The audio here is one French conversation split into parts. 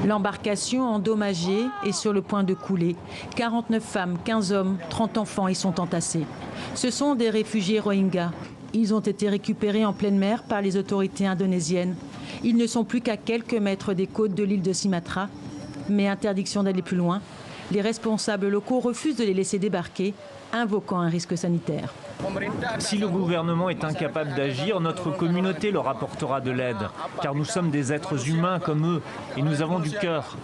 L'embarcation endommagée est sur le point de couler. 49 femmes, 15 hommes, 30 enfants y sont entassés. Ce sont des réfugiés Rohingyas. Ils ont été récupérés en pleine mer par les autorités indonésiennes. Ils ne sont plus qu'à quelques mètres des côtes de l'île de Sumatra. Mais interdiction d'aller plus loin. Les responsables locaux refusent de les laisser débarquer, invoquant un risque sanitaire. Si le gouvernement est incapable d'agir, notre communauté leur apportera de l'aide, car nous sommes des êtres humains comme eux et nous avons du cœur.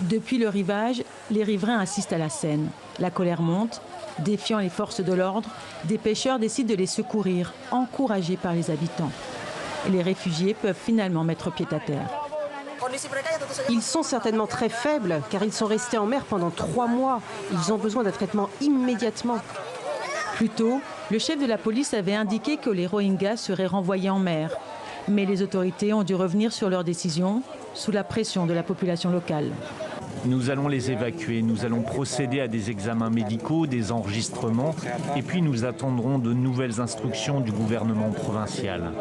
Depuis le rivage, les riverains assistent à la scène. La colère monte. Défiant les forces de l'ordre, des pêcheurs décident de les secourir, encouragés par les habitants. Et les réfugiés peuvent finalement mettre pied à terre. Ils sont certainement très faibles, car ils sont restés en mer pendant 3 mois. Ils ont besoin d'un traitement immédiatement. Plus tôt, le chef de la police avait indiqué que les Rohingyas seraient renvoyés en mer. Mais les autorités ont dû revenir sur leur décision, sous la pression de la population locale. Nous allons les évacuer, nous allons procéder à des examens médicaux, des enregistrements, et puis nous attendrons de nouvelles instructions du gouvernement provincial.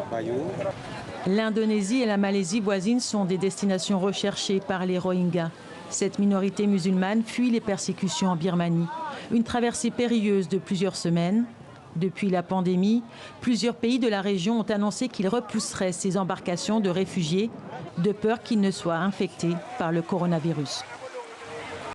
L'Indonésie et la Malaisie voisines sont des destinations recherchées par les Rohingyas. Cette minorité musulmane fuit les persécutions en Birmanie. Une traversée périlleuse de plusieurs semaines. Depuis la pandémie, plusieurs pays de la région ont annoncé qu'ils repousseraient ces embarcations de réfugiés, de peur qu'ils ne soient infectés par le coronavirus.